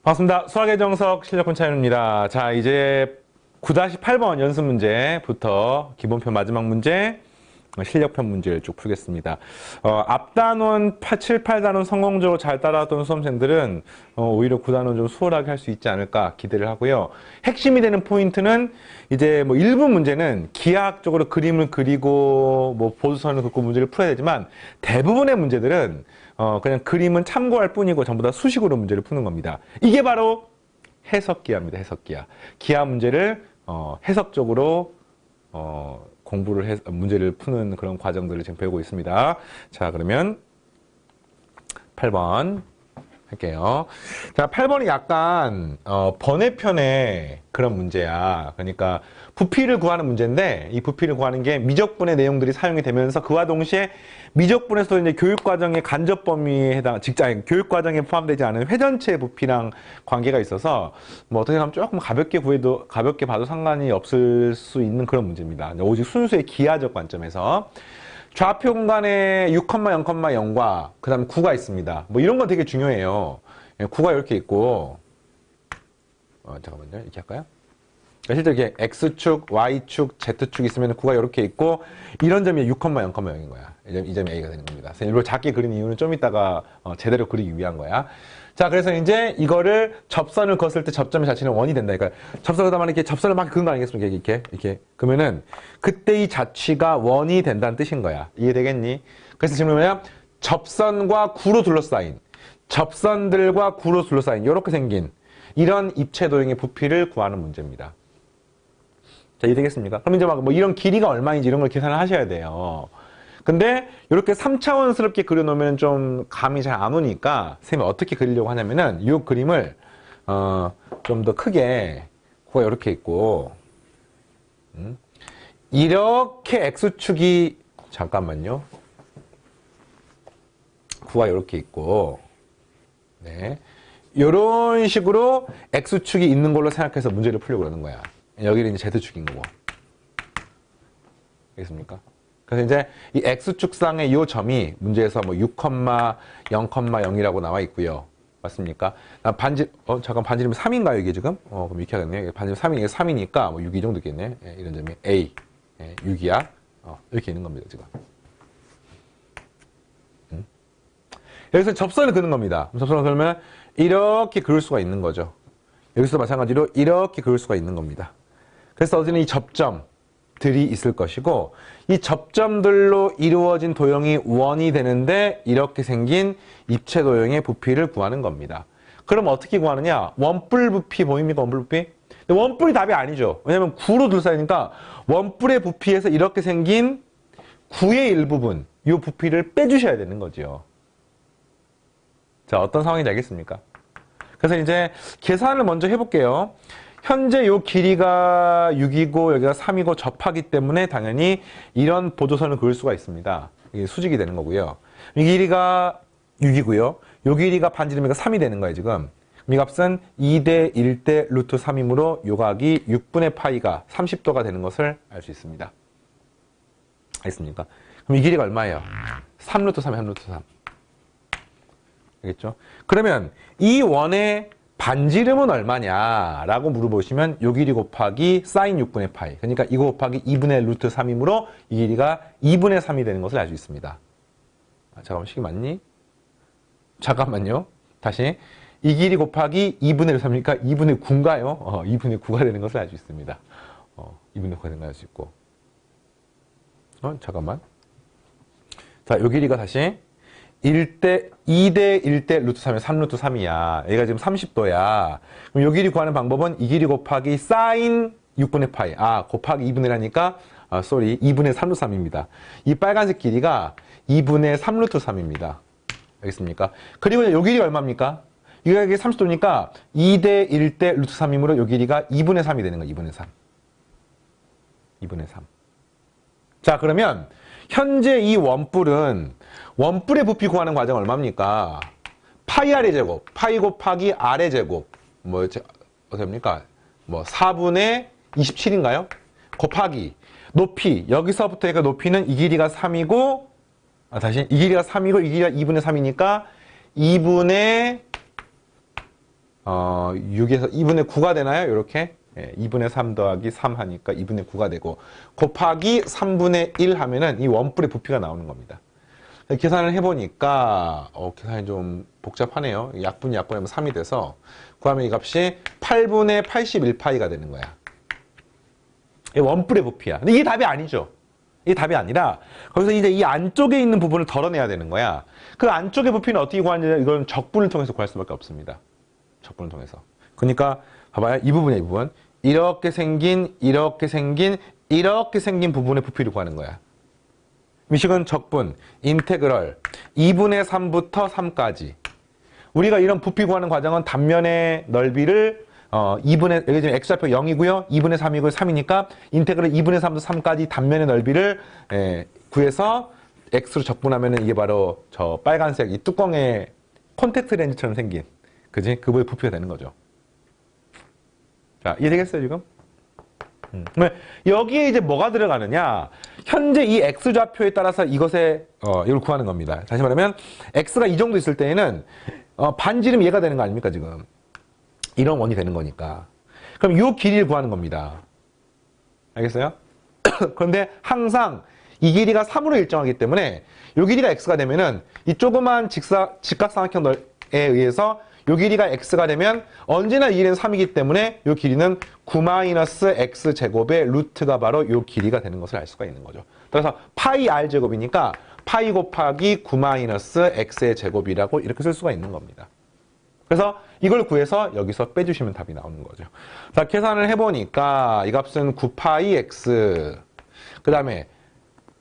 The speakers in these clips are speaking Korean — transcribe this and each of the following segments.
반갑습니다. 수학의 정석 실력군 차윤입니다. 자, 이제 9-8번 연습 문제부터 기본편 마지막 문제, 실력편 문제를 쭉 풀겠습니다. 앞단원 7, 8단원 성공적으로 잘 따라왔던 수험생들은 오히려 9단원 좀 수월하게 할 수 있지 않을까 기대를 하고요. 핵심이 되는 포인트는 이제 뭐 일부 문제는 기하학적으로 그림을 그리고 뭐 보수선을 긋고 문제를 풀어야 되지만 대부분의 문제들은 그냥 그림은 참고할 뿐이고 전부 다 수식으로 문제를 푸는 겁니다. 이게 바로 해석기하입니다. 해석기하. 기하 문제를 해석적으로 공부를 해서 문제를 푸는 그런 과정들을 지금 배우고 있습니다. 자, 그러면 8번 할게요. 자, 8번이 약간 번외편의 그런 문제야. 그러니까 부피를 구하는 문제인데 이 부피를 구하는 게 미적분의 내용들이 사용이 되면서 그와 동시에 미적분에서도 이제 교육과정의 간접 범위에 해당 교육과정에 포함되지 않은 회전체 부피랑 관계가 있어서 뭐 어떻게 하면 조금 가볍게 봐도 상관이 없을 수 있는 그런 문제입니다. 오직 순수의 기하적 관점에서 좌표 공간에 6,0,0,0과 그 다음에 9가 있습니다. 뭐 이런 건 되게 중요해요. 9가 이렇게 있고 잠깐만요. 이렇게 할까요? 실제 이렇게 X축, Y축, Z축 있으면 9가 이렇게 있고 이런 점이 6,0,0,0인 거야. 이 점이 A가 되는 겁니다. 그래서 일부러 작게 그린 이유는 좀 이따가 제대로 그리기 위한 거야. 자, 그래서 이제 이거를 접선을 그었을 때 접점의 자체는 원이 된다. 그러니까 접선을 하다 이렇게 접선을 막 그은 거 아니겠습니까? 이렇게. 그러면은 그때 이 자취가 원이 된다는 뜻인 거야. 이해되겠니? 그래서 지금 뭐냐? 접선과 구로 둘러싸인, 접선들과 구로 둘러싸인 이렇게 생긴 이런 입체 도형의 부피를 구하는 문제입니다. 자, 이해되겠습니까? 그럼 이제 막 뭐 이런 길이가 얼마인지 이런 걸 계산을 하셔야 돼요. 근데 이렇게 3차원스럽게 그려놓으면 좀 감이 잘 안 오니까 선생님이 어떻게 그리려고 하냐면은 이 그림을 좀 더 크게 구가 이렇게 있고 이렇게 X축이 잠깐만요. 구가 이렇게 있고 네. 이런 식으로 X축이 있는 걸로 생각해서 문제를 풀려고 그러는 거야. 여기는 이제 Z축인 거고. 알겠습니까? 그래서 이제 이 X축상의 이 점이 문제에서 뭐 6,0,0,이라고 나와 있고요. 맞습니까? 잠깐 반지름이 3인가요, 이게 지금? 그럼 이렇게 하겠네. 반지름 3이, 이게 3이니까 뭐 6이 정도 있겠네. 예, 이런 점이 A. 예, 6이야. 이렇게 있는 겁니다, 지금. 여기서 접선을 그는 겁니다. 접선을 그러면 이렇게 그릴 수가 있는 거죠. 여기서 마찬가지로 이렇게 그릴 수가 있는 겁니다. 그래서 어디는 이 접점들이 있을 것이고 이 접점들로 이루어진 도형이 원이 되는데 이렇게 생긴 입체 도형의 부피를 구하는 겁니다. 그럼 어떻게 구하느냐? 원뿔 부피 보입니까? 원뿔 부피? 근데 원뿔이 답이 아니죠. 왜냐면 9로 둘러싸이니까 원뿔의 부피에서 이렇게 생긴 9의 일부분, 이 부피를 빼주셔야 되는 거죠. 자, 어떤 상황인지 알겠습니까? 그래서 이제 계산을 먼저 해볼게요. 현재 요 길이가 6이고 여기가 3이고 접하기 때문에 당연히 이런 보조선을 그을 수가 있습니다. 이게 수직이 되는 거고요. 이 길이가 6이고요. 요 길이가 반지름이가 3이 되는 거예요, 지금. 이 값은 2대 1대 루트 3이므로 요 각이 6분의 파이가 30도가 되는 것을 알 수 있습니다. 알겠습니까? 그럼 이 길이가 얼마예요? 3루트 3이에요, 3루트 3. 알겠죠? 그러면 이 원의 반지름은 얼마냐라고 물어보시면 요 길이 곱하기 사인 6분의 파이. 그러니까 이거 곱하기 2분의 루트 3이므로 이 길이가 2분의 3이 되는 것을 알 수 있습니다. 잠깐만, 식이 맞니? 잠깐만요. 다시. 이 길이 곱하기 2분의 3이니까 2분의 9인가요? 2분의 9가 되는 것을 알 수 있습니다. 2분의 9가 되는 걸 알 수 있고. 잠깐만. 자, 요 길이가 다시 2대 1대 루트 3이면 3루트 3이야. 얘가 지금 30도야. 그럼 요 길이 구하는 방법은 이 길이 곱하기 사인 6분의 파이. 곱하기 2분의 1하니까, 2분의 3루트 3입니다. 이 빨간색 길이가 2분의 3루트 3입니다. 알겠습니까? 그리고 요 길이가 얼마입니까? 이게 30도니까 2대 1대 루트 3이므로 요 길이가 2분의 3이 되는 거야. 2분의 3. 2분의 3. 자, 그러면 현재 이 원뿔의 부피 구하는 과정 얼마입니까? 파이 r의 제곱, 파이 곱하기 r의 제곱, 어떻습니까? 4분의 27인가요? 곱하기 높이, 여기서부터 여기가 높이는 이 길이가 3이고, 이 길이가 3이고 이 길이가 2분의 3이니까 2분의 6에서 2분의 9가 되나요? 이렇게 2분의 3 더하기 3 하니까 2분의 9가 되고 곱하기 3분의 1 하면은 이 원뿔의 부피가 나오는 겁니다. 계산을 해보니까 계산이 좀 복잡하네요. 약분이 약분하면 3이 돼서 구하면 이 값이 8분의 81파이가 되는 거야. 원뿔의 부피야. 근데 이게 답이 아니죠. 이게 답이 아니라 거기서 이제 이 안쪽에 있는 부분을 덜어내야 되는 거야. 그 안쪽의 부피는 어떻게 구하느냐? 이건 적분을 통해서 구할 수밖에 없습니다. 적분을 통해서. 그러니까 봐봐요. 이 부분이야, 이 부분. 이렇게 생긴, 이렇게 생긴, 이렇게 생긴 부분의 부피를 구하는 거야. 미식은 적분, 인테그럴 2분의 3부터 3까지. 우리가 이런 부피 구하는 과정은 단면의 넓이를 2분의, 여기 지금 x좌표 0이고요. 2분의 3이고요. 3이니까 인테그럴 2분의 3부터 3까지 단면의 넓이를 구해서 x로 적분하면 이게 바로 저 빨간색 이 뚜껑에 콘택트 렌즈처럼 생긴 그지? 그거의 부피가 되는 거죠. 자, 이해되겠어요, 지금? 여기에 이제 뭐가 들어가느냐? 현재 이 x좌표에 따라서 이것에 이걸 구하는 겁니다. 다시 말하면 x가 이 정도 있을 때에는 반지름 얘가 되는 거 아닙니까, 지금? 이런 원이 되는 거니까. 그럼 이 길이를 구하는 겁니다. 알겠어요? 그런데 항상 이 길이가 3으로 일정하기 때문에 이 길이가 x가 되면은 이 조그만 직각삼각형에 의해서 이 길이가 x가 되면 언제나 이 길이는 3이기 때문에 이 길이는 9-x제곱의 루트가 바로 이 길이가 되는 것을 알 수가 있는 거죠. 그래서 파이 r제곱이니까 파이 곱하기 9-x의 제곱이라고 이렇게 쓸 수가 있는 겁니다. 그래서 이걸 구해서 여기서 빼주시면 답이 나오는 거죠. 자, 계산을 해보니까 이 값은 9파이 x 그 다음에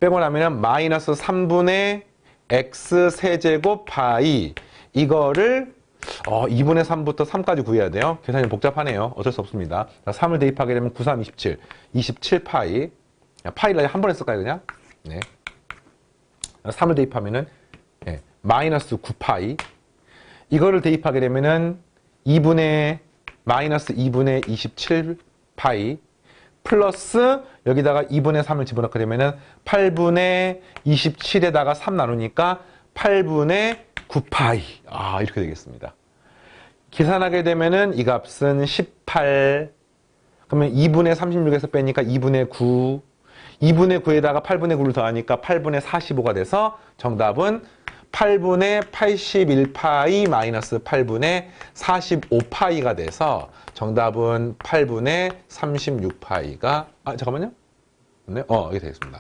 빼고 나면 마이너스 3분의 x 세제곱 파이 이거를 2분의 3부터 3까지 구해야 돼요. 계산이 복잡하네요. 어쩔 수 없습니다. 3을 대입하게 되면 9, 3, 27. 27파이. 파이를 한 번에 쓸까요, 그냥? 네. 3을 대입하면은, 마이너스 9파이. 이거를 대입하게 되면은 마이너스 2분의 27파이. 플러스, 여기다가 2분의 3을 집어넣게 되면은 8분의 27에다가 3 나누니까 8분의 9파이. 이렇게 되겠습니다. 계산하게 되면은 이 값은 18. 그러면 2분의 36에서 빼니까 2분의 9. 2분의 9에다가 8분의 9를 더하니까 8분의 45가 돼서 정답은 8분의 81파이 마이너스 8분의 45파이가 돼서 정답은 8분의 36파이가 잠깐만요. 네, 이게 되겠습니다.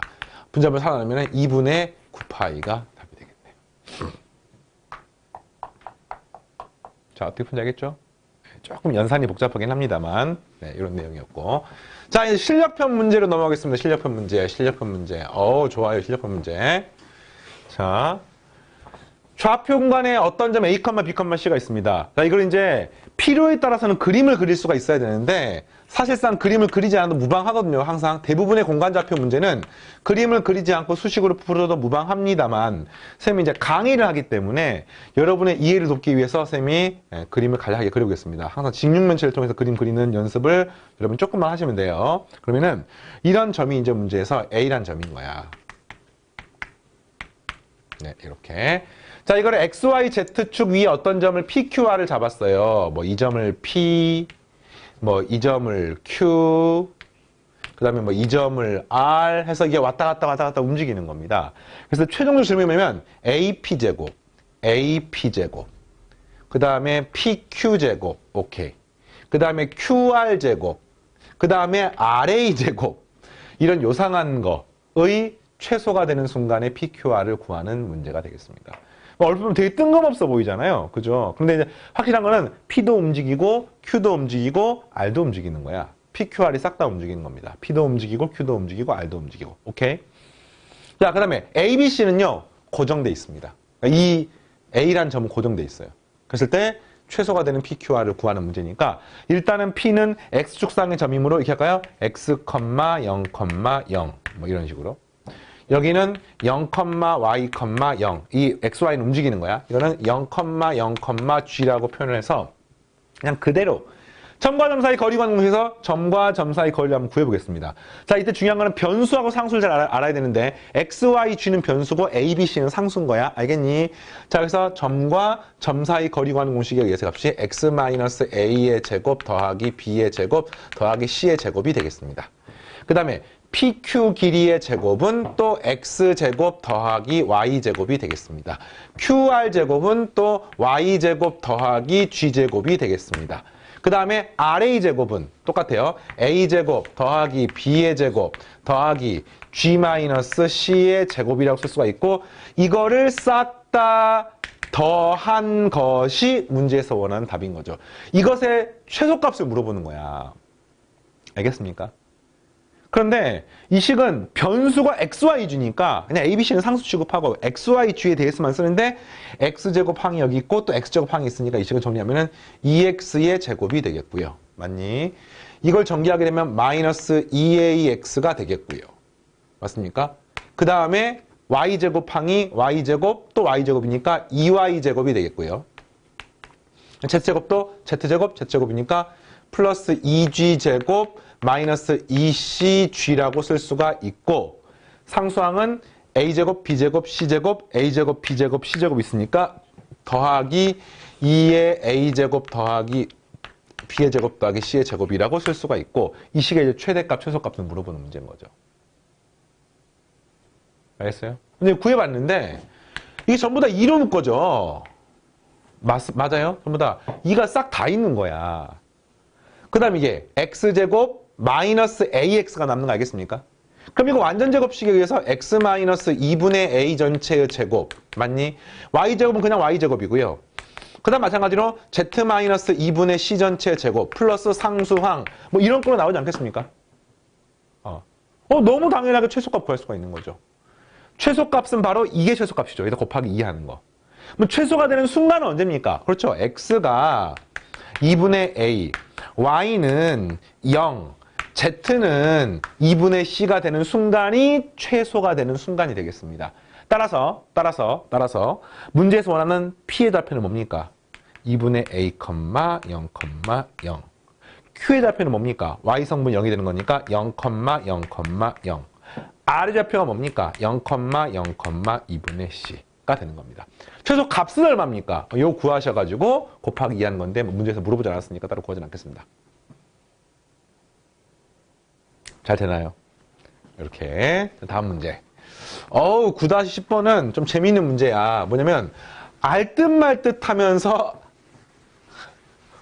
분자를 살아나면 2분의 9파이가 답이 되겠네요. 자, 어떻게 푼지 알겠죠? 조금 연산이 복잡하긴 합니다만, 이런 내용이었고. 자, 이제 실력편 문제로 넘어가겠습니다. 실력편 문제. 좋아요. 실력편 문제. 자, 좌표 공간에 어떤 점 A, B, C가 있습니다. 자, 이걸 이제 필요에 따라서는 그림을 그릴 수가 있어야 되는데, 사실상 그림을 그리지 않아도 무방하거든요. 항상 대부분의 공간좌표 문제는 그림을 그리지 않고 수식으로 풀어도 무방합니다만 쌤이 이제 강의를 하기 때문에 여러분의 이해를 돕기 위해서 쌤이 그림을 간략하게 그려보겠습니다. 항상 직육면체를 통해서 그림 그리는 연습을 여러분 조금만 하시면 돼요. 그러면은 이런 점이 이제 문제에서 A란 점인 거야. 네, 이렇게. 자, 이거를 XY, Z축 위에 어떤 점을 PQR을 잡았어요. 뭐 이 점을 P, 이 점을 Q, 그 다음에 이 점을 R 해서 이게 왔다 갔다 움직이는 겁니다. 그래서 최종적 질문이 뭐냐면 AP제곱, 그 다음에 PQ제곱, 오케이. 그 다음에 QR제곱, 그 다음에 RA제곱, 이런 요상한 거의 최소가 되는 순간에 PQR을 구하는 문제가 되겠습니다. 얼핏 보면 되게 뜬금없어 보이잖아요. 그죠? 근데 이제 확실한 거는 P도 움직이고, Q도 움직이고, R도 움직이는 거야. PQR이 싹 다 움직이는 겁니다. P도 움직이고, Q도 움직이고, R도 움직이고. 오케이? 자, 그 다음에 ABC는요, 고정돼 있습니다. 이 A란 점은 고정돼 있어요. 그랬을 때 최소가 되는 PQR을 구하는 문제니까 일단은 P는 X축상의 점이므로 이렇게 할까요? X, 0, 0 뭐 이런 식으로. 여기는 0, y, 0. 이 x, y는 움직이는 거야. 이거는 0, 0, G라고 표현을 해서 그냥 그대로 점과 점 사이 거리 구하는 공식에서 점과 점 사이 거리를 한번 구해보겠습니다. 자, 이때 중요한 거는 변수하고 상수를 잘 알아야 되는데 x, y, g는 변수고 a, b, c는 상수인 거야. 알겠니? 자, 그래서 점과 점 사이 거리 구하는 공식에 의해서 값이 x-a의 제곱 더하기 b의 제곱 더하기 c의 제곱이 되겠습니다. 그 다음에 PQ 길이의 제곱은 또 X제곱 더하기 Y제곱이 되겠습니다. QR 제곱은 또 Y제곱 더하기 G제곱이 되겠습니다. 그 다음에 RA 제곱은 똑같아요. A제곱 더하기 B의 제곱 더하기 G-C의 제곱이라고 쓸 수가 있고 이거를 싹 다 더한 것이 문제에서 원하는 답인 거죠. 이것의 최소값을 물어보는 거야. 알겠습니까? 그런데 이 식은 변수가 XYG니까 그냥 ABC는 상수 취급하고 XYG에 대해서만 쓰는데 X제곱항이 여기 있고 또 X제곱항이 있으니까 이 식을 정리하면 2X의 제곱이 되겠고요. 맞니? 이걸 전개하게 되면 마이너스 2AX가 되겠고요. 맞습니까? 그 다음에 Y제곱항이 Y제곱 또 Y제곱이니까 2Y제곱이 되겠고요. Z제곱도 Z제곱 Z제곱이니까 플러스 2G제곱 마이너스 2CG라고 쓸 수가 있고 상수항은 A제곱, B제곱, C제곱, A제곱, B제곱, C제곱 있으니까 더하기 2의 A제곱 더하기 B의 제곱 더하기 C의 제곱이라고 쓸 수가 있고 이 식의 이제 최대값, 최소값을 물어보는 문제인 거죠. 알겠어요? 근데 구해봤는데 이게 전부 다 2로 묶어져. 맞아요? 전부 다 2가 싹 다 있는 거야. 그 다음 이게 X제곱 마이너스 AX가 남는 거 알겠습니까? 그럼 이거 완전 제곱식에 의해서 X 마이너스 2분의 A 전체의 제곱 맞니? Y제곱은 그냥 Y제곱이고요. 그 다음 마찬가지로 Z 마이너스 2분의 C 전체의 제곱 플러스 상수항 뭐 이런 거로 나오지 않겠습니까? 너무 당연하게 최소값 구할 수가 있는 거죠. 최소값은 바로 이게 최소값이죠. 여기다 곱하기 2 하는 거. 그럼 최소가 되는 순간은 언제입니까? 그렇죠. X가 2분의 A, Y는 0, Z는 2분의 C가 되는 순간이 최소가 되는 순간이 되겠습니다. 따라서 문제에서 원하는 P의 좌표는 뭡니까? 2분의 A, 0, 0. Q의 좌표는 뭡니까? Y성분 0이 되는 거니까 0, 0, 0. R의 좌표가 뭡니까? 0, 0, 2분의 C가 되는 겁니다. 최소 값은 얼마입니까? 이거 구하셔가지고 곱하기 2 하는 건데 문제에서 물어보지 않았으니까 따로 구하진 않겠습니다. 잘 되나요? 이렇게 다음 문제. 9-10번은 좀 재미있는 문제야. 뭐냐면 알 듯 말 듯 하면서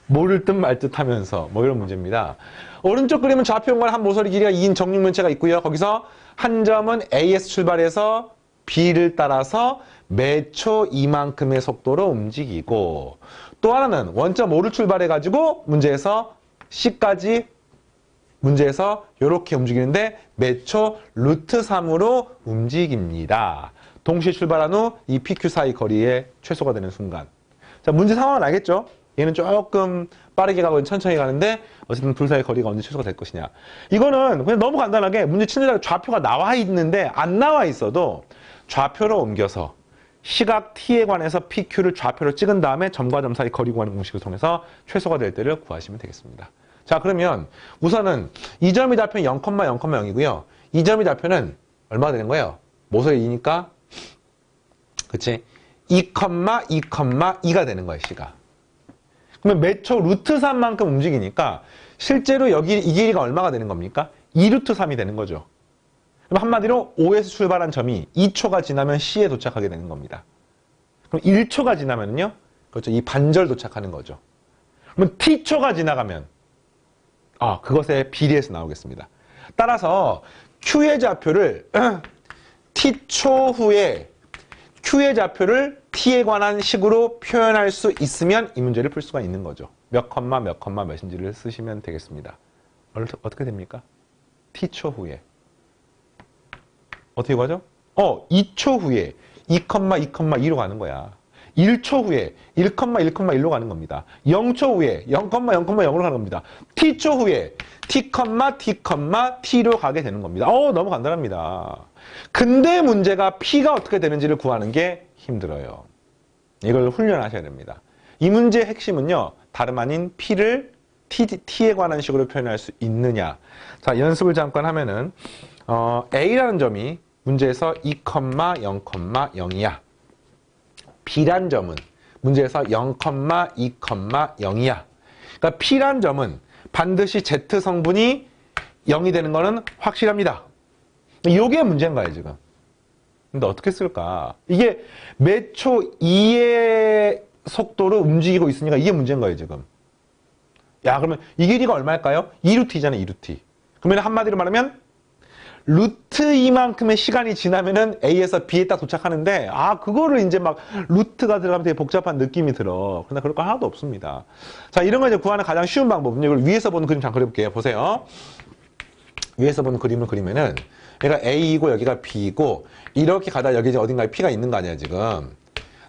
모를 듯 말 듯 하면서 뭐 이런 문제입니다. 오른쪽 그림은 좌표형과 한 모서리 길이가 2인 정육면체가 있고요. 거기서 한 점은 A에서 출발해서 B를 따라서 매초 이만큼의 속도로 움직이고 또 하나는 원점 5를 출발해가지고 문제에서 C까지 문제에서 이렇게 움직이는데 매초 루트 3으로 움직입니다. 동시에 출발한 후 이 PQ 사이 거리의 최소가 되는 순간. 자, 문제 상황은 알겠죠? 얘는 조금 빠르게 가고 천천히 가는데 어쨌든 둘 사이 거리가 언제 최소가 될 것이냐. 이거는 그냥 너무 간단하게 문제 치는 좌표가 나와 있는데 안 나와 있어도 좌표로 옮겨서 시각 T에 관해서 PQ를 좌표로 찍은 다음에 점과 점 사이 거리 구하는 공식을 통해서 최소가 될 때를 구하시면 되겠습니다. 자, 그러면 우선은 이 점의 좌표는 0, 0, 0이고요. 이 점의 좌표는 얼마가 되는 거예요? 모서리 2니까 그치? 2, 2가 되는 거예요, C가. 그러면 매초 루트 3만큼 움직이니까 실제로 여기 이 길이가 얼마가 되는 겁니까? 2루트 3이 되는 거죠. 그럼 한마디로 O에서 출발한 점이 2초가 지나면 C에 도착하게 되는 겁니다. 그럼 1초가 지나면요? 그렇죠. 이 반절 도착하는 거죠. 그러면 T초가 지나가면 그것의 비례해서 나오겠습니다. 따라서 Q의 좌표를 T초 후에 Q의 좌표를 T에 관한 식으로 표현할 수 있으면 이 문제를 풀 수가 있는 거죠. 몇 몇인지를 쓰시면 되겠습니다. 어떻게 됩니까? T초 후에. 어떻게 가죠? 2초 후에 2,2,2로 가는 거야. 1초 후에 1,1,1로 가는 겁니다. 0초 후에 0,0,0으로 가는 겁니다. T초 후에 T, T로 가게 되는 겁니다. 너무 간단합니다. 근데 문제가 P가 어떻게 되는지를 구하는 게 힘들어요. 이걸 훈련하셔야 됩니다. 이 문제의 핵심은요. 다름 아닌 P를 t에 관한 식으로 표현할 수 있느냐. 자, 연습을 잠깐 하면은 a라는 점이 문제에서 2,0,0이야. b란 점은 문제에서 0,2,0이야. 그러니까 p란 점은 반드시 z 성분이 0이 되는 거는 확실합니다. 이게 문제인 거예요, 지금. 근데 어떻게 쓸까? 이게 몇 초 2의 속도로 움직이고 있으니까 이게 문제인 거예요, 지금. 야, 그러면 이 길이가 얼마일까요? 2루트이잖아요, 2루트. 그러면 한마디로 말하면 루트 이만큼의 시간이 지나면은 A에서 B에 딱 도착하는데, 그거를 이제 막 루트가 들어가면 되게 복잡한 느낌이 들어. 근데 그럴 거 하나도 없습니다. 자, 이런 거 이제 구하는 가장 쉬운 방법은 이걸 위에서 보는 그림 잠깐 그려볼게요. 보세요. 위에서 보는 그림을 그리면은 얘가 A이고 여기가 B이고 이렇게 가다 여기 이제 어딘가에 P가 있는 거 아니야, 지금.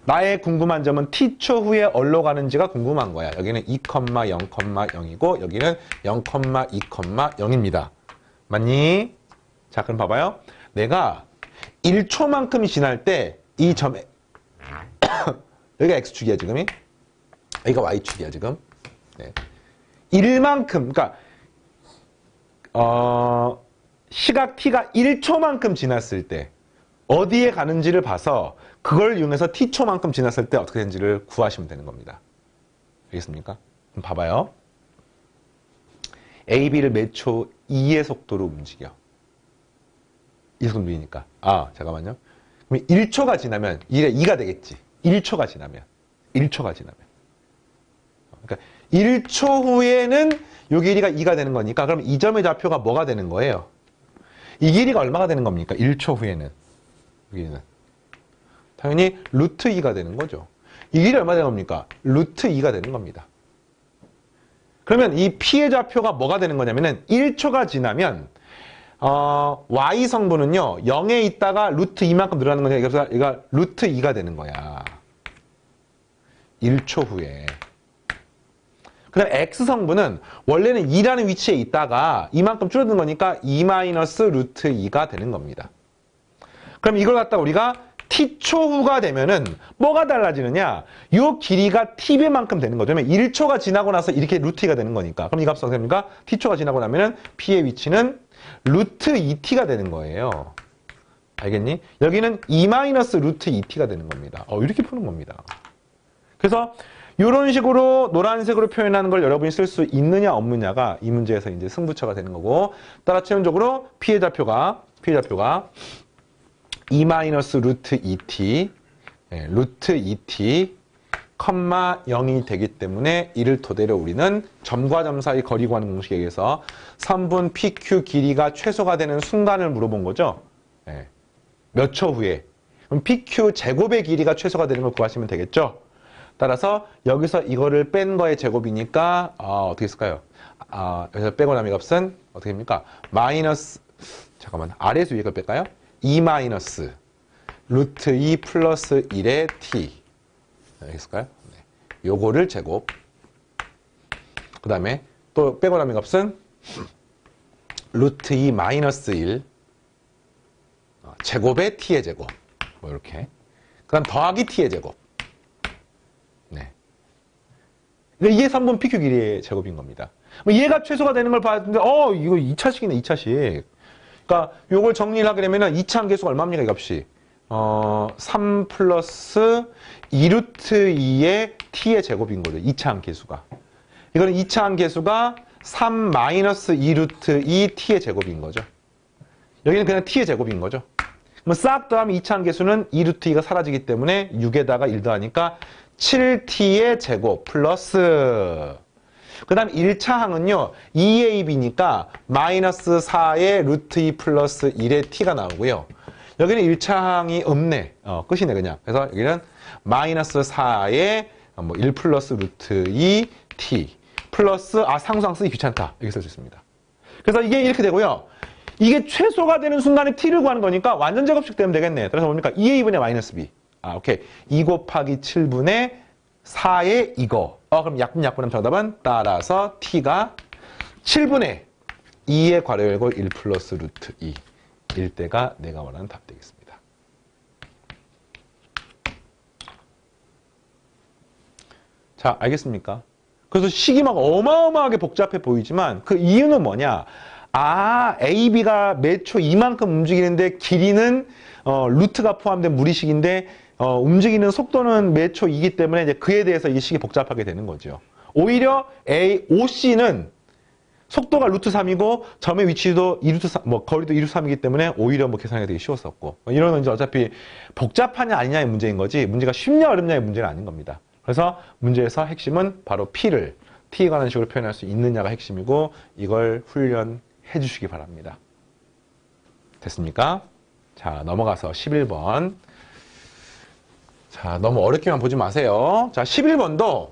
나의 궁금한 점은 t초 후에 어디로 가는지가 궁금한 거야. 여기는 2,0,0이고 여기는 0,2,0입니다. 맞니? 자, 그럼 봐봐요. 내가 1초만큼이 지날 때 이 점에 여기가 x축이야, 지금이. 여기가 y축이야, 지금. 네. 1만큼, 그러니까 시각 t가 1초만큼 지났을 때 어디에 가는지를 봐서 그걸 이용해서 t초만큼 지났을 때 어떻게 되는지를 구하시면 되는 겁니다. 알겠습니까? 그럼 봐봐요. A, B를 몇 초 2의 속도로 움직여. 이 속도 움직이니까. 잠깐만요. 그럼 1초가 지나면 2가 되겠지. 1초가 지나면. 1초가 지나면. 그러니까 1초 후에는 이 길이가 2가 되는 거니까 그럼 이 점의 좌표가 뭐가 되는 거예요? 이 길이가 얼마가 되는 겁니까? 1초 후에는. 여기는. 당연히 루트 2가 되는 거죠. 이 길이 얼마 되는 겁니까? 루트 2가 되는 겁니다. 그러면 이 P의 좌표가 뭐가 되는 거냐면은 1초가 지나면 Y 성분은요 0에 있다가 루트 2만큼 늘어나는 거니까 그래서 얘가 루트 2가 되는 거야. 1초 후에. 그 다음 X 성분은 원래는 2라는 위치에 있다가 이만큼 줄어든 거니까 2 마이너스 루트 2가 되는 겁니다. 그럼 이걸 갖다 우리가 t초 후가 되면은 뭐가 달라지느냐? 요 길이가 t배만큼 되는 거죠. 왜냐면 1초가 지나고 나서 이렇게 루트 2가 되는 거니까. 그럼 이 값은 어떻게 됩니까? t초가 지나고 나면은 p의 위치는 루트 2t가 되는 거예요. 알겠니? 여기는 2 마이너스 루트 2t가 되는 겁니다. 이렇게 푸는 겁니다. 그래서 이런 식으로 노란색으로 표현하는 걸 여러분이 쓸 수 있느냐 없느냐가 이 문제에서 이제 승부처가 되는 거고, 따라 최종적으로 p의 좌표가 2 마이너스 루트 2t, 루트 2t, 0이 되기 때문에 이를 토대로 우리는 점과 점 사이 거리 구하는 공식에 의해서 선분 PQ 길이가 최소가 되는 순간을 물어본 거죠. 몇 초 후에. 그럼 PQ 제곱의 길이가 최소가 되는 걸 구하시면 되겠죠. 따라서 여기서 이거를 뺀 거의 제곱이니까 어떻게 쓸까요? 여기서 빼고 남의 값은 어떻게 됩니까? 마이너스, 잠깐만, 아래에서 위에 걸 뺄까요? 2 마이너스 루트 2 플러스 1의 t. 알겠을까요? 네. 요거를 제곱. 그 다음에 또 빼고 남의 값은 루트 2 마이너스 1 제곱의 t의 제곱. 뭐 이렇게. 그 다음 더하기 t의 제곱. 네. 이게 3분 PQ 길이의 제곱인 겁니다. 얘가 최소가 되는 걸 봤는데, 이거 2차식이네, 2차식. 그러니까 요걸 정리를 하게 되면은 2차 함계수가 얼마입니까, 이 값이? 3 플러스 2루트 2의 t의 제곱인 거죠. 2차 함계수가. 이거는 2차 함계수가 3 마이너스 2루트 2 t의 제곱인 거죠. 여기는 그냥 t의 제곱인 거죠. 그럼 싹 더하면 2차 함계수는 2루트 2가 사라지기 때문에 6에다가 1 더하니까 7t의 제곱 플러스, 그 다음 1차 항은요 2ab니까 마이너스 4의 루트 2 플러스 1의 t가 나오고요. 여기는 1차 항이 없네. 끝이네 그냥. 그래서 여기는 마이너스 4의 1 플러스 루트 2 t 플러스 상수항 쓰기 귀찮다. 이렇게 쓸 수 있습니다. 그래서 이게 이렇게 되고요. 이게 최소가 되는 순간에 t를 구하는 거니까 완전 제곱식 되면 되겠네. 그래서 뭡니까? 2a분의 마이너스 b. 오케이. 2 곱하기 7분의 4의 이거. 그럼 약분하면 정답은 따라서 t가 7분의 2의 괄호 열고 1 플러스 루트 2 일 때가 내가 원하는 답 되겠습니다. 자, 알겠습니까? 그래서 식이 막 어마어마하게 복잡해 보이지만 그 이유는 뭐냐? 아, AB가 매 초 이만큼 움직이는데 길이는 루트가 포함된 무리식인데 움직이는 속도는 매 초 2이기 때문에 이제 그에 대해서 이 식이 복잡하게 되는 거죠. 오히려 OC는 속도가 루트 3이고 점의 위치도 2루트 3, 뭐 거리도 2루트 3이기 때문에 오히려 뭐 계산하기 되게 쉬웠었고 이런 건 이제 어차피 복잡하냐 아니냐의 문제인 거지 문제가 쉽냐 어렵냐의 문제는 아닌 겁니다. 그래서 문제에서 핵심은 바로 P를 T에 관한 식으로 표현할 수 있느냐가 핵심이고 이걸 훈련해 주시기 바랍니다. 됐습니까? 자, 넘어가서 11번. 자, 너무 어렵게만 보지 마세요. 자, 11번도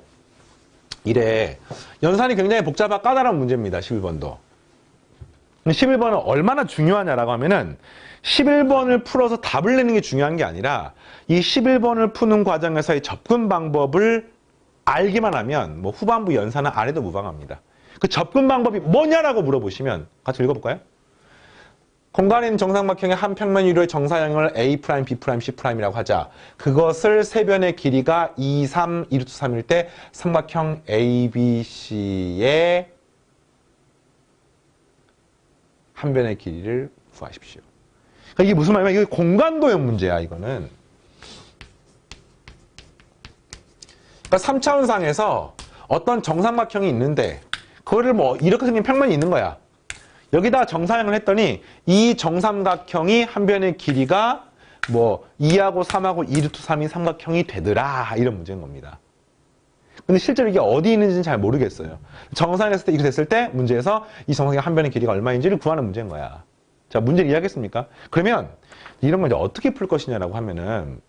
이래 연산이 굉장히 복잡하고 까다로운 문제입니다. 11번도. 11번은 얼마나 중요하냐라고 하면은 11번을 풀어서 답을 내는 게 중요한 게 아니라 이 11번을 푸는 과정에서의 접근 방법을 알기만 하면 뭐 후반부 연산은 안 해도 무방합니다. 그 접근 방법이 뭐냐라고 물어보시면 같이 읽어볼까요? 공간에 있는 정삼각형의 한 평면 위로의 정사형을 A', B', C'이라고 하자. 그것을 세 변의 길이가 2, 3, 2루트 3일 때 삼각형 ABC의 한 변의 길이를 구하십시오. 그러니까 이게 무슨 말이냐면 이게 공간도형 문제야, 이거는. 그러니까 3차원상에서 어떤 정삼각형이 있는데 그거를 뭐 이렇게 생긴 평면이 있는 거야. 여기다 정사형을 했더니 이 정삼각형이 한 변의 길이가 뭐 2하고 3하고 2루트 3인 삼각형이 되더라 이런 문제인 겁니다. 근데 실제로 이게 어디 있는지는 잘 모르겠어요. 정사형을 했을 때 이렇게 됐을 때 문제에서 이 정사형의 한 변의 길이가 얼마인지를 구하는 문제인 거야. 자, 문제를 이해하겠습니까? 그러면 이런 걸 이제 어떻게 풀 것이냐라고 하면은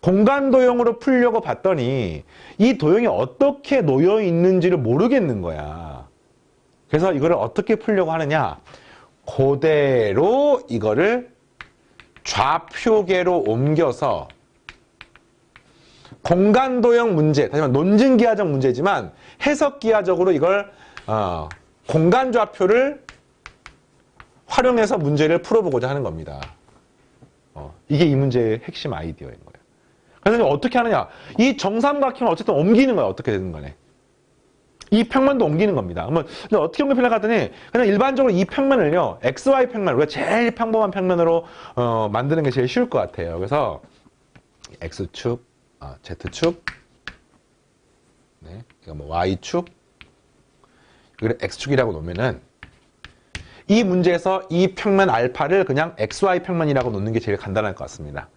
공간 도형으로 풀려고 봤더니 이 도형이 어떻게 놓여 있는지를 모르겠는 거야. 그래서 이거를 어떻게 풀려고 하느냐? 그대로 이거를 좌표계로 옮겨서 공간도형 문제, 다시 말해 논증기하적 문제지만 해석기하적으로 이걸 공간좌표를 활용해서 문제를 풀어보고자 하는 겁니다. 이게 이 문제의 핵심 아이디어인 거예요. 그래서 어떻게 하느냐? 이 정삼각형을 어쨌든 옮기는 거야. 어떻게 되는 거네. 이 평면도 옮기는 겁니다. 그러면 어떻게 옮기려고 하더니 그냥 일반적으로 이 평면을요. XY 평면, 우리가 제일 평범한 평면으로 만드는 게 제일 쉬울 것 같아요. 그래서 X축, Z축, 네, 이거 뭐 Y축, 이걸 X축이라고 놓으면은 이 문제에서 이 평면 알파를 그냥 XY 평면이라고 놓는 게 제일 간단할 것 같습니다.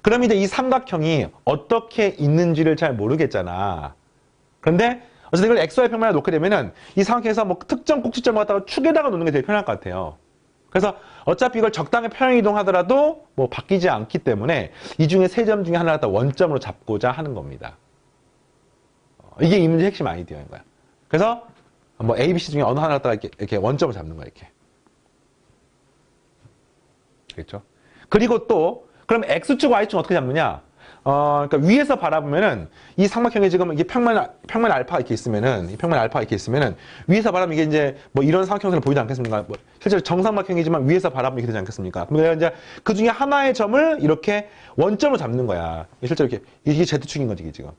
그럼 이제 이 삼각형이 어떻게 있는지를 잘 모르겠잖아. 그런데 어쨌든 이걸 XY 평면에 놓게 되면은 이 삼각형에서 뭐 특정 꼭지점을 갖다가 축에다가 놓는 게 되게 편할 것 같아요. 그래서 어차피 이걸 적당히 평행 이동하더라도 뭐 바뀌지 않기 때문에 이 중에 세 점 중에 하나를 갖다 원점으로 잡고자 하는 겁니다. 이게 이 문제의 핵심 아이디어인 거야. 그래서 뭐 A, B, C 중에 어느 하나를 갖다가 이렇게 원점을 잡는 거야, 이렇게. 그렇죠? 그리고 또 그럼 X축, Y축 어떻게 잡느냐? 그러니까 위에서 바라보면은 이 삼각형에 지금 이게 평면 알파 이렇게 있으면은 이 평면 알파 이렇게 있으면은 위에서 바라보면 이게 이제 뭐 이런 삼각형을 보이지 않겠습니까? 뭐 실제로 정삼각형이지만 위에서 바라보면 이렇게 되지 않겠습니까? 그럼 내가 이제 그 중에 하나의 점을 이렇게 원점으로 잡는 거야. 실제로 이게 Z축인 거지, 이게 지금.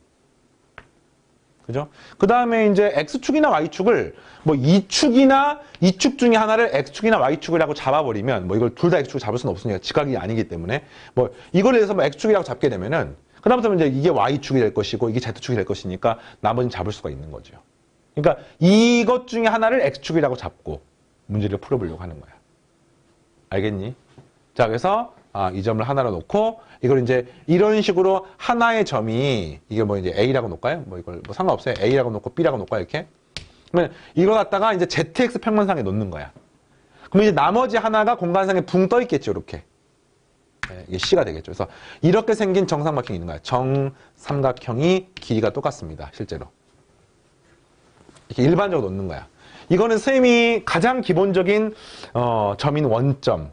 그죠? 그 다음에 이제 X축이나 Y축을 뭐 이축이나 이축 중에 하나를 X축이나 Y축이라고 잡아버리면 뭐 이걸 둘 다 X축을 잡을 수는 없으니까 직각이 아니기 때문에 뭐 이거를 해서 뭐 X축이라고 잡게 되면은 그다음부터 이제 이게 Y축이 될 것이고 이게 Z축이 될 것이니까 나머지는 잡을 수가 있는 거죠. 그러니까 이것 중에 하나를 X축이라고 잡고 문제를 풀어보려고 하는 거야. 알겠니? 자, 그래서 이 점을 하나로 놓고 이걸 이제 이런 식으로 하나의 점이 이게 뭐 이제 A라고 놓을까요? 뭐 이걸 뭐 상관없어요. A라고 놓고 B라고 놓을까요? 이렇게. 그러면 이걸 갖다가 이제 ZX 평면상에 놓는 거야. 그럼 이제 나머지 하나가 공간상에 붕 떠 있겠죠, 이렇게. 네, 이게 C가 되겠죠. 그래서 이렇게 생긴 정삼각형이 있는 거야. 정삼각형이 길이가 똑같습니다, 실제로. 이렇게 일반적으로 놓는 거야. 이거는 선생님이 가장 기본적인 점인 원점.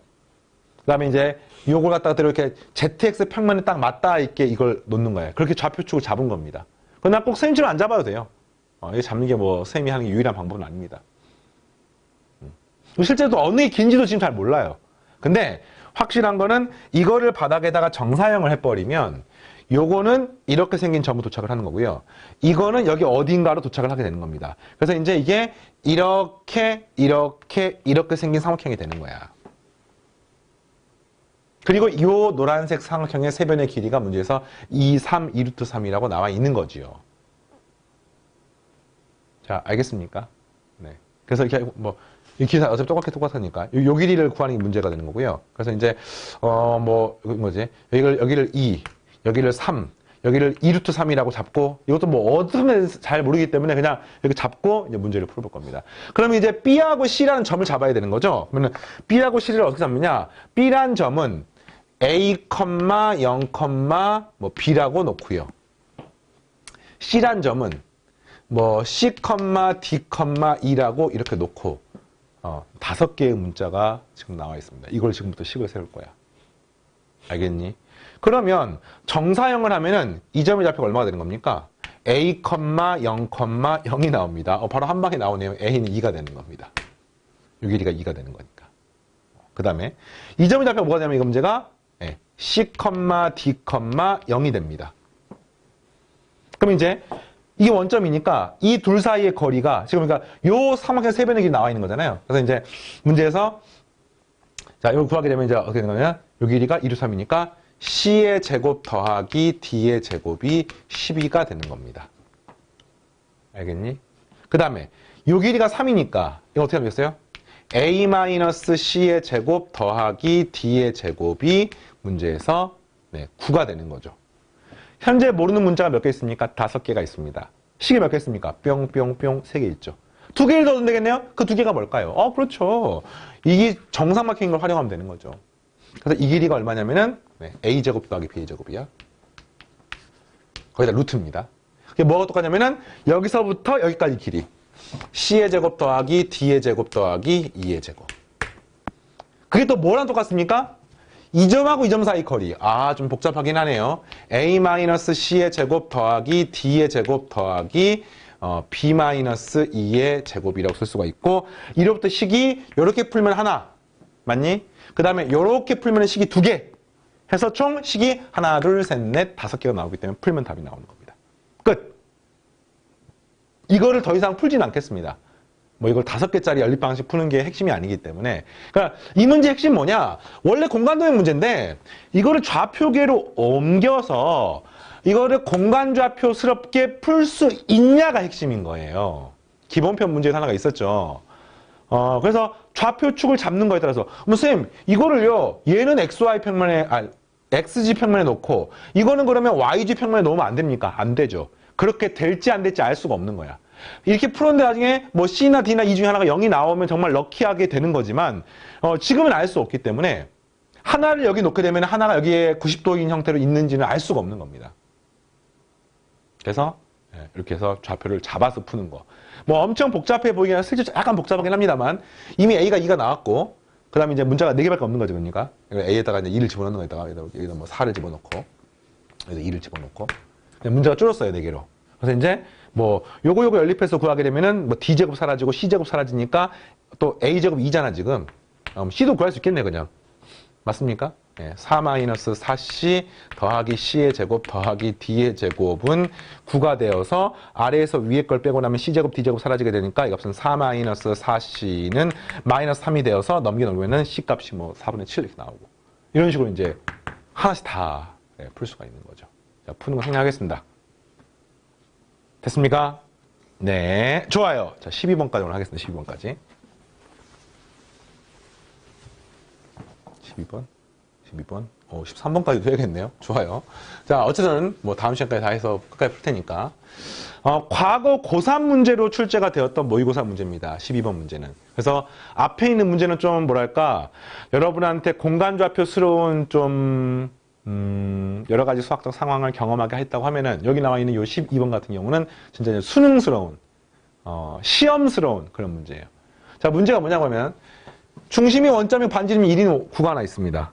그다음에 이제 요걸 갖다가 이렇게 ZX 평면에 딱 맞닿아 있게 이걸 놓는 거예요. 그렇게 좌표축을 잡은 겁니다. 그러나 꼭 선생님처럼 안 잡아도 돼요. 이거 잡는 게 뭐 선생님이 하는 게 유일한 방법은 아닙니다. 실제로 어느 게 긴지도 지금 잘 몰라요. 근데 확실한 거는 이거를 바닥에다가 정사형을 해버리면 요거는 이렇게 생긴 점으로 도착을 하는 거고요. 이거는 여기 어딘가로 도착을 하게 되는 겁니다. 그래서 이제 이게 이렇게 생긴 삼각형이 되는 거야. 그리고 이 노란색 삼각형의 세 변의 길이가 문제에서 2, 3, 2루트 3이라고 나와 있는 거지요. 자, 알겠습니까? 네. 그래서 이렇게 이 기사 어차피 똑같으니까 요 길이를 구하는 게 문제가 되는 거고요. 그래서 이제 여기를 2, 여기를 3, 여기를 2루트 3이라고 잡고, 이것도 어떻게 하면 잘 모르기 때문에 그냥 이렇게 잡고 이제 문제를 풀어볼 겁니다. 그러면 이제 B하고 C라는 점을 잡아야 되는 거죠. 그러면 B하고 C를 어떻게 잡느냐? B란 점은 A, 0, B라고 놓고요. C란 점은 C, D, E라고 이렇게 놓고 5개의 문자가 지금 나와 있습니다. 이걸 지금부터 식을 세울 거야. 알겠니? 그러면 정사형을 하면은 이 점의 좌표가 얼마가 되는 겁니까? A, 0, 0이 나옵니다. 바로 한 방에 나오네요. A는 2가 되는 겁니다. 이 길이가 2가 되는 거니까. 그 다음에 이 점의 좌표가 뭐가 되냐면 이 문제가 C, D, 0이 됩니다. 그럼 이제 이게 원점이니까 이 둘 사이의 거리가 지금 그러니까 요 삼각형 세 변의 길이 나와 있는 거잖아요. 그래서 이제 문제에서 자, 이걸 구하게 되면 이제 어떻게 되는 거냐? 요 길이가 2루트 3이니까 C의 제곱 더하기 D의 제곱이 12가 되는 겁니다. 알겠니? 그 다음에 요 길이가 3이니까 이거 어떻게 하겠어요? A-C의 제곱 더하기 D의 제곱이 문제에서 9가 되는 거죠. 현재 모르는 문자가 몇 개 있습니까? 5개가 있습니다. 식이 몇 개 있습니까? 뿅뿅뿅 3개 있죠. 2개를 더 넣으면 되겠네요? 그 2개가 뭘까요? 그렇죠. 이게 정삼각형인 걸 활용하면 되는 거죠. 그래서 이 길이가 얼마냐면은 A제곱 더하기 B제곱이야. 거기다 루트입니다. 그게 뭐가 똑같냐면은 여기서부터 여기까지 길이. C의 제곱 더하기 D의 제곱 더하기 2의 제곱. 그게 또 뭐랑 똑같습니까? 이 점하고 이 점 사이 거리. 좀 복잡하긴 하네요. A-C의 제곱 더하기 D의 제곱 더하기 B-2의 제곱이라고 쓸 수가 있고, 이로부터 식이 이렇게 풀면 하나. 맞니? 그 다음에 이렇게 풀면 식이 2개. 해서 총 식이 하나, 둘, 셋, 넷, 5개가 나오기 때문에 풀면 답이 나오는 겁니다. 끝! 이거를 더 이상 풀진 않겠습니다. 이걸 5개짜리 연립방식 푸는 게 핵심이 아니기 때문에. 그러니까 이 문제 핵심 뭐냐? 원래 공간도형 문제인데 이거를 좌표계로 옮겨서 이거를 공간좌표스럽게 풀 수 있냐가 핵심인 거예요. 기본편 문제 하나가 있었죠. 그래서 좌표축을 잡는 거에 따라서 선생님 이거를요 얘는 XY 평면에 XG 평면에 놓고 이거는 그러면 YG 평면에 놓으면 안 됩니까? 안 되죠. 그렇게 될지 안 될지 알 수가 없는 거야. 이렇게 풀었는데 나중에 C나 D나 이 중에 하나가 0이 나오면 정말 럭키하게 되는 거지만 지금은 알 수 없기 때문에 하나를 여기 놓게 되면 하나가 여기에 90도인 형태로 있는지는 알 수가 없는 겁니다. 그래서 이렇게 해서 좌표를 잡아서 푸는 거. 엄청 복잡해 보이긴 하지만 실제 약간 복잡하긴 합니다만 이미 A가 2가 나왔고 그 다음에 이제 문자가 4개밖에 없는 거죠. 그러니까 A에다가 이제 2를 집어넣는 거에다가 여기다 4를 집어넣고 여기다 2를 집어넣고 문제가 줄었어요. 4개로. 그래서 이제 요거 연립해서 구하게 되면은 D제곱 사라지고 C제곱 사라지니까 또 A제곱 2잖아 지금. C도 구할 수 있겠네 그냥. 맞습니까? 4-4C 더하기 C의 제곱 더하기 D의 제곱은 9가 되어서 아래에서 위에 걸 빼고 나면 C제곱 D제곱 사라지게 되니까 이 값은 4-4C는 마이너스 3이 되어서 넘기면 C 값이 4분의 7 이렇게 나오고 이런 식으로 이제 하나씩 다 풀 수가 있는 거죠. 자, 푸는 거 생략하겠습니다. 됐습니까? 네, 좋아요. 자, 12번까지 오늘 하겠습니다. 12번까지. 12번. 13번까지도 해야겠네요. 좋아요. 자, 어쨌든 다음 시간까지 다 해서 끝까지 풀 테니까. 과거 고3 문제로 출제가 되었던 모의고사 문제입니다. 12번 문제는. 그래서 앞에 있는 문제는 좀 뭐랄까 여러분한테 공간좌표스러운 좀 여러 가지 수학적 상황을 경험하게 했다고 하면은 여기 나와 있는 요 12번 같은 경우는 진짜 수능스러운 시험스러운 그런 문제예요. 자, 문제가 뭐냐고 하면 중심이 원점이고 반지름이 1인 구가 하나 있습니다.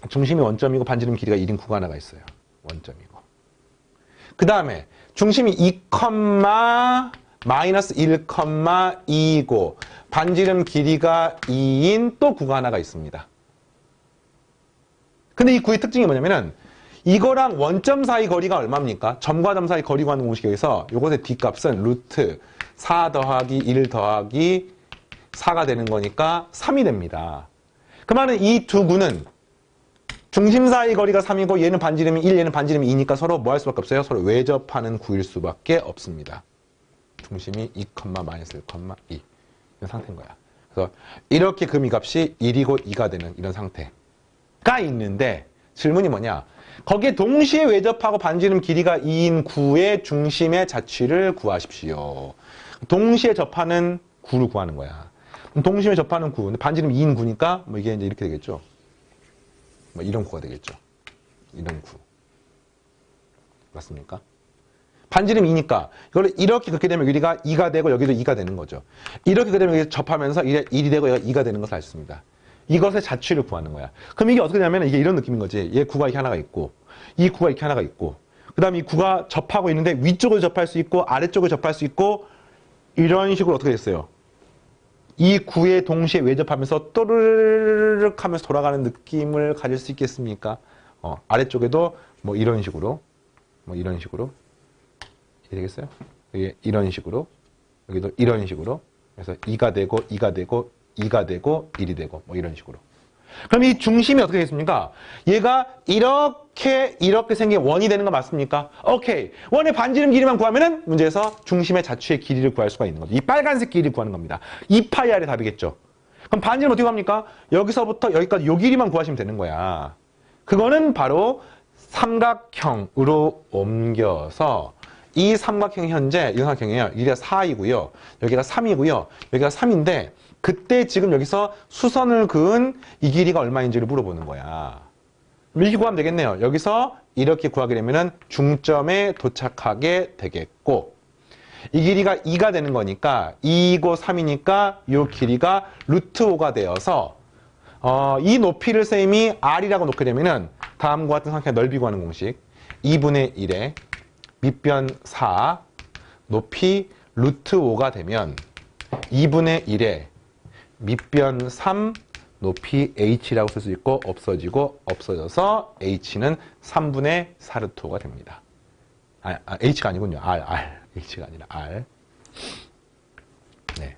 중심이 원점이고 반지름 길이가 1인 구가 하나가 있어요. 원점이고. 그 다음에 중심이 2, 마이너스 1, 2이고 반지름 길이가 2인 또 구가 하나가 있습니다. 근데 이 구의 특징이 뭐냐면은 이거랑 원점 사이 거리가 얼마입니까? 점과 점 사이 거리 구하는 공식에서 요것의 뒷값은 루트 4 더하기 1 더하기 4가 되는 거니까 3이 됩니다. 그러면 이 두 구는 중심 사이 거리가 3이고 얘는 반지름이 1, 얘는 반지름이 2니까 서로 뭐 할 수밖에 없어요? 서로 외접하는 구일 수밖에 없습니다. 중심이 2, 마이너스 1, 2 이런 상태인 거야. 그래서 이렇게 그 미값이 1이고 2가 되는 이런 상태가 있는데 질문이 뭐냐? 거기에 동시에 외접하고 반지름 길이가 2인 구의 중심의 자취를 구하십시오. 동시에 접하는 구를 구하는 거야. 동심에 접하는 구, 반지름 2인 구니까 뭐 이게 이제 이렇게 되겠죠. 뭐 이런 구가 되겠죠. 이런 구. 맞습니까? 반지름 2니까 이걸 이렇게 긋게 되면 여기가 2가 되고 여기도 2가 되는 거죠. 이렇게 그리면 여기 접하면서 1이 되고 여기가 2가 되는 것을 알 수 있습니다. 이것의 자취를 구하는 거야. 그럼 이게 어떻게 되냐면 이게 이런 느낌인 거지. 얘 구가 이렇게 하나가 있고 이 구가 이렇게 하나가 있고 그 다음에 이 구가 접하고 있는데 위쪽을 접할 수 있고 아래쪽을 접할 수 있고 이런 식으로 어떻게 됐어요? 이 구에 동시에 외접하면서 또르르륵 하면서 돌아가는 느낌을 가질 수 있겠습니까? 아래쪽에도 뭐 이런 식으로 이렇게 되겠어요? 이게 이런 식으로 여기도 이런 식으로 그래서 2가 되고 2가 되고 2가 되고 1이 되고 뭐 이런 식으로. 그럼 이 중심이 어떻게 되겠습니까? 얘가 이렇게 생긴 원이 되는 거 맞습니까? 오케이. 원의 반지름 길이만 구하면은 문제에서 중심의 자취의 길이를 구할 수가 있는 거죠. 이 빨간색 길이를 구하는 겁니다. 2파이r의 답이겠죠. 그럼 반지름 어떻게 합니까? 여기서부터 여기까지 요 길이만 구하시면 되는 거야. 그거는 바로 삼각형으로 옮겨서 이 삼각형 현재 이 삼각형이에요. 여기가 4이고요. 여기가 3이고요. 여기가 3인데 그때 지금 여기서 수선을 그은 이 길이가 얼마인지를 물어보는 거야. 이렇게 구하면 되겠네요. 여기서 이렇게 구하게 되면은 중점에 도착하게 되겠고 이 길이가 2가 되는 거니까 2고 3이니까 이 길이가 루트 5가 되어서 이 높이를 쌤이 r이라고 놓게 되면은 다음과 같은 상태의 넓이 구하는 공식 2분의 1에 밑변 4 높이 루트 5가 되면 2분의 1에 밑변 3 높이 h라고 쓸 수 있고 없어져서 h는 3분의 4 루트 5가 됩니다. h가 아니군요. h가 아니라 r. 네.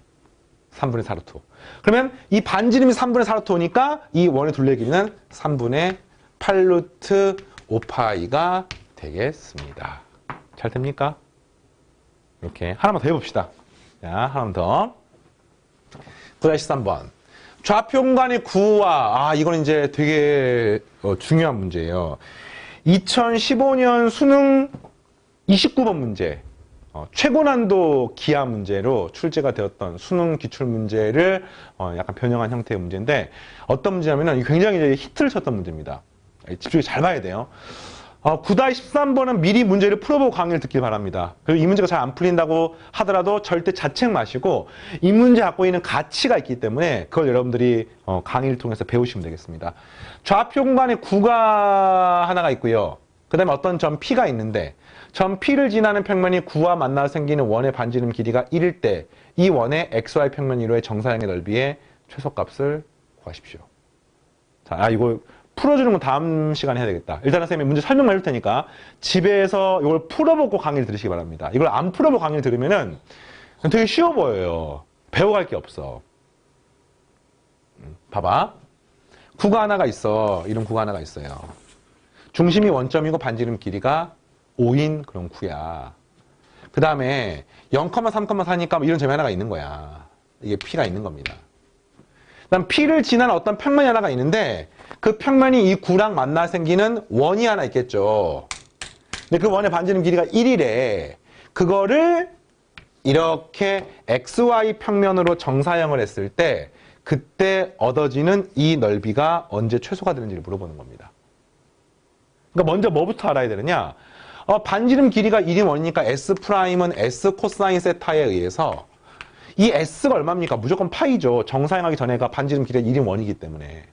3분의 4 루트 5. 그러면 이 반지름이 3분의 4 루트 5니까 이 원의 둘레 길이는 3분의 8 루트 5파이가 되겠습니다. 잘 됩니까? 이렇게 하나만 더 해봅시다. 자, 하나만 더. 9-13번. 좌표 공간의 구와, 이건 이제 되게 중요한 문제예요. 2015년 수능 29번 문제. 최고난도 기하 문제로 출제가 되었던 수능 기출 문제를 약간 변형한 형태의 문제인데 어떤 문제냐면은 굉장히 이제 히트를 쳤던 문제입니다. 집중해 잘 봐야 돼요. 9-13번은 미리 문제를 풀어보고 강의를 듣길 바랍니다. 그리고 이 문제가 잘 안 풀린다고 하더라도 절대 자책 마시고 이 문제 갖고 있는 가치가 있기 때문에 그걸 여러분들이 강의를 통해서 배우시면 되겠습니다. 좌표 공간에 구가 하나가 있고요. 그 다음에 어떤 점 P가 있는데 점 P를 지나는 평면이 구와 만나 생기는 원의 반지름 길이가 1일 때 이 원의 XY 평면 이로의 정사형의 넓이의 최소값을 구하십시오. 자, 이거 풀어주는 건 다음 시간에 해야 되겠다. 일단은 선생님이 문제 설명만 해줄 테니까 집에서 이걸 풀어보고 강의를 들으시기 바랍니다. 이걸 안 풀어보고 강의를 들으면은 되게 쉬워 보여요. 배워갈 게 없어. 봐봐. 구가 하나가 있어. 이런 구가 하나가 있어요. 중심이 원점이고 반지름 길이가 5인 그런 구야. 그 다음에 0,3,4니까 이런 점이 하나가 있는 거야. 이게 P가 있는 겁니다. 그 다음 P를 지나는 어떤 평면이 하나가 있는데 그 평면이 이 구랑 만나 생기는 원이 하나 있겠죠. 근데 그 원의 반지름 길이가 1이래. 그거를 이렇게 XY 평면으로 정사형을 했을 때 그때 얻어지는 이 넓이가 언제 최소가 되는지를 물어보는 겁니다. 그러니까 먼저 뭐부터 알아야 되느냐? 반지름 길이가 1인 원이니까 S'은 S 코사인 세타에 의해서 이 S가 얼마입니까? 무조건 파이죠. 정사형하기 전에가 반지름 길이가 1인 원이기 때문에.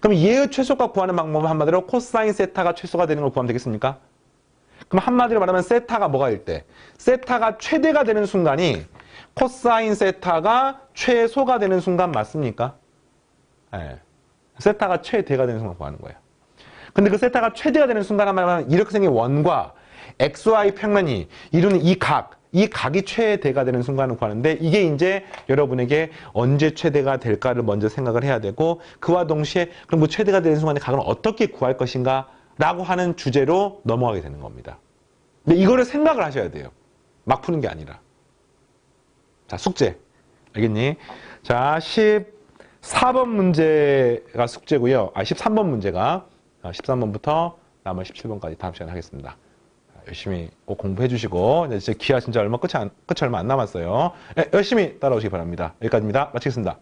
그럼 얘의 최소값 구하는 방법은 한마디로 코사인 세타가 최소가 되는 걸 구하면 되겠습니까? 그럼 한마디로 말하면 세타가 뭐가일 때? 세타가 최대가 되는 순간이 코사인 세타가 최소가 되는 순간 맞습니까? 네. 세타가 최대가 되는 순간 구하는 거예요. 근데 그 세타가 최대가 되는 순간 하면 이렇게 생긴 원과 XY 평면이 이루는 이 각이 최대가 되는 순간을 구하는데 이게 이제 여러분에게 언제 최대가 될까를 먼저 생각을 해야 되고 그와 동시에 그럼 그 최대가 되는 순간에 각을 어떻게 구할 것인가 라고 하는 주제로 넘어가게 되는 겁니다. 근데 이거를 생각을 하셔야 돼요. 막 푸는 게 아니라. 자, 숙제. 알겠니? 자, 14번 문제가 숙제고요. 13번 문제가 13번부터 남은 17번까지 다음 시간에 하겠습니다. 열심히 꼭 공부해 주시고 이제 기아 진짜 끝이 얼마 안 남았어요. 네, 열심히 따라오시기 바랍니다. 여기까지입니다. 마치겠습니다.